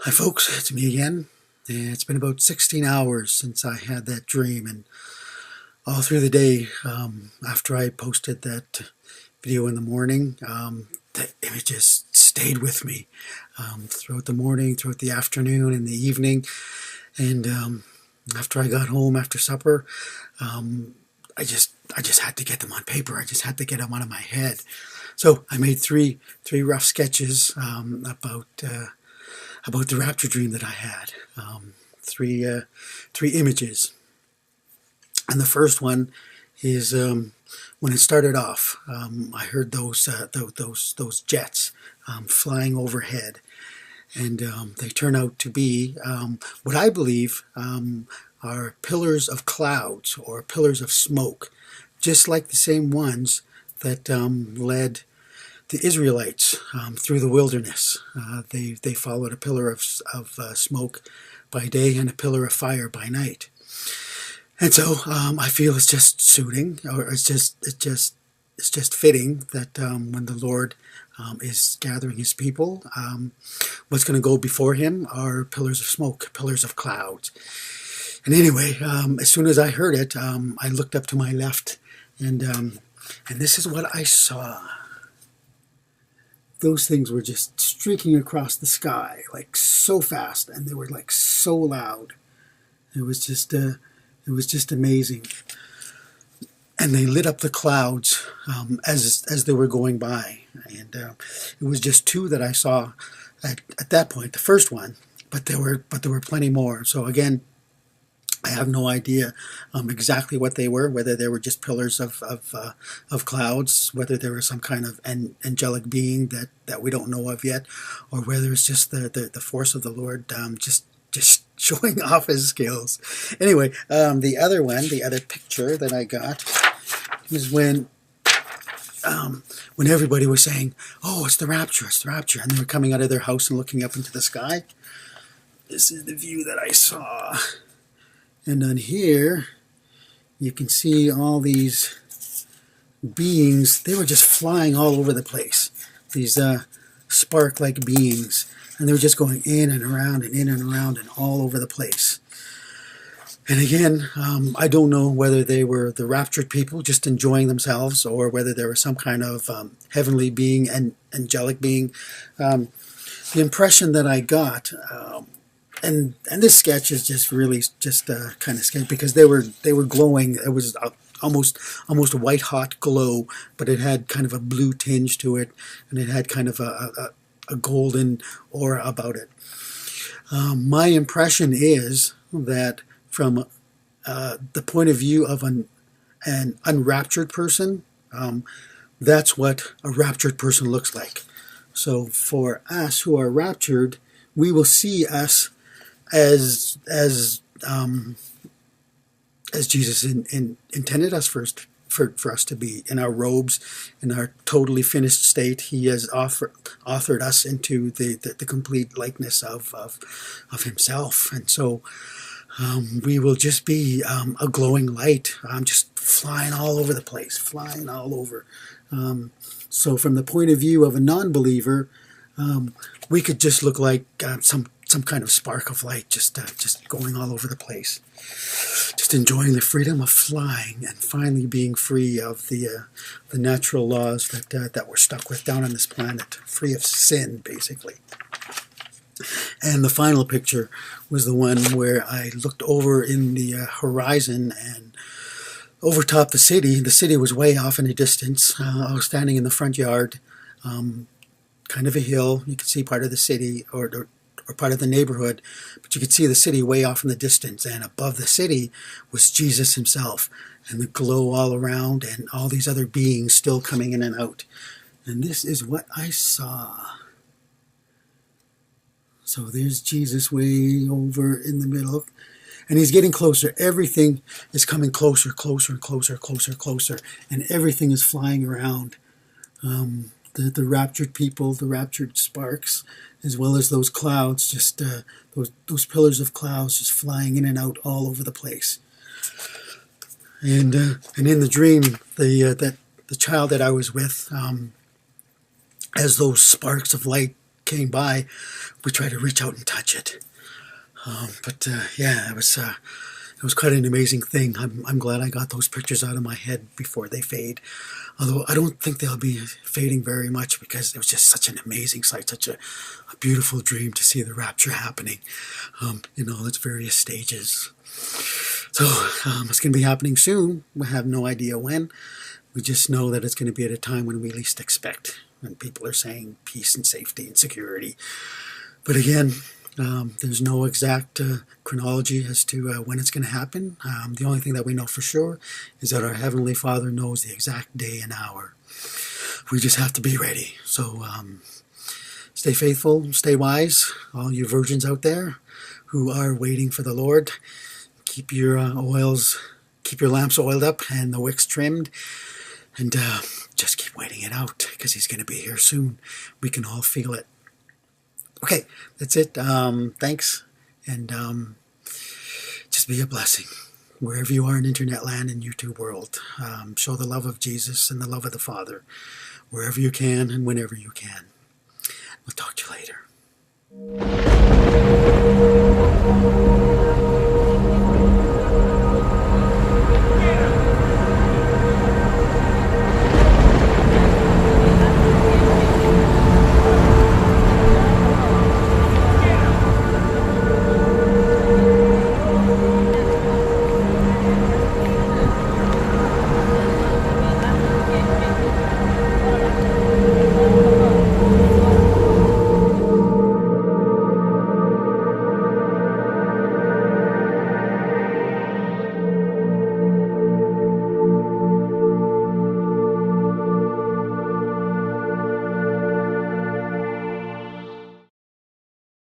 Hi folks, it's me again. It's been about 16 hours since I had that dream, and all through the day, after I posted that video in the morning, the images stayed with me throughout the morning, throughout the afternoon, and the evening. And after I got home after supper, um, I just had to get them on paper. I just had to get them out of my head. So I made three rough sketches about the rapture dream that I had. Three images, and the first one is when it started off. I heard those jets flying overhead, and they turn out to be what I believe are pillars of clouds or pillars of smoke, just like the same ones that led the Israelites through the wilderness. They followed a pillar of smoke by day and a pillar of fire by night. And so I feel it's just suiting, or it's just fitting that when the Lord is gathering His people, what's going to go before Him are pillars of smoke, pillars of clouds. And anyway, as soon as I heard it, I looked up to my left, and this is what I saw. Those things were just streaking across the sky like so fast, and they were like so loud. It was just amazing. And they lit up the clouds as they were going by. And it was just two that I saw at that point. The first one, but there were plenty more. So again, I have no idea exactly what they were, whether they were just pillars of clouds, whether they were some kind of angelic being that we don't know of yet, or whether it's just the force of the Lord just showing off His skills. Anyway, the other picture that I got is when everybody was saying, "Oh, it's the rapture, it's the rapture," and they were coming out of their house and looking up into the sky. This is the view that I saw. And on here, you can see all these beings. They were just flying all over the place. These spark-like beings. And they were just going in and around and in and around and all over the place. And again, I don't know whether they were the raptured people just enjoying themselves, or whether there was some kind of heavenly being and angelic being. The impression that I got... And this sketch is just really just kind of sketchy, because they were glowing. It was almost a white hot glow, but it had kind of a blue tinge to it, and it had kind of a golden aura about it. My impression is that from the point of view of an unraptured person, that's what a raptured person looks like. So for us who are raptured, we will see us as Jesus intended us for us to be, in our robes, in our totally finished state. He has authored us into the complete likeness of Himself, and so we will just be a glowing light, just flying all over the place, flying all over. So from the point of view of a non-believer, we could just look like some kind of spark of light, just going all over the place, just enjoying the freedom of flying and finally being free of the natural laws that we're stuck with down on this planet, free of sin, basically. And the final picture was the one where I looked over in the horizon and overtop the city. The city was way off in the distance. I was standing in the front yard, kind of a hill. You could see part of the city, or part of the neighborhood, but you could see the city way off in the distance, and above the city was Jesus Himself, and the glow all around, and all these other beings still coming in and out. And this is what I saw. So there's Jesus way over in the middle, and He's getting closer. Everything is coming closer, closer, closer, closer, closer, and everything is flying around. The raptured people, the raptured sparks, as well as those clouds, just those pillars of clouds just flying in and out all over the place. And in the dream, the child that I was with, as those sparks of light came by, we tried to reach out and touch it. But yeah, it was quite an amazing thing. I'm glad I got those pictures out of my head before they fade. Although I don't think they'll be fading very much, because it was just such an amazing sight, such a beautiful dream to see the rapture happening in all its various stages. So it's going to be happening soon. We have no idea when. We just know that it's going to be at a time when we least expect, when people are saying peace and safety and security. But again, there's no exact chronology as to when it's going to happen. The only thing that we know for sure is that our Heavenly Father knows the exact day and hour. We just have to be ready. So stay faithful, stay wise, all you virgins out there who are waiting for the Lord. Keep your keep your lamps oiled up and the wicks trimmed, and just keep waiting it out, because He's going to be here soon. We can all feel it. Okay, that's it. Thanks, and just be a blessing wherever you are in internet land and YouTube world. Show the love of Jesus and the love of the Father wherever you can and whenever you can. We'll talk to you later.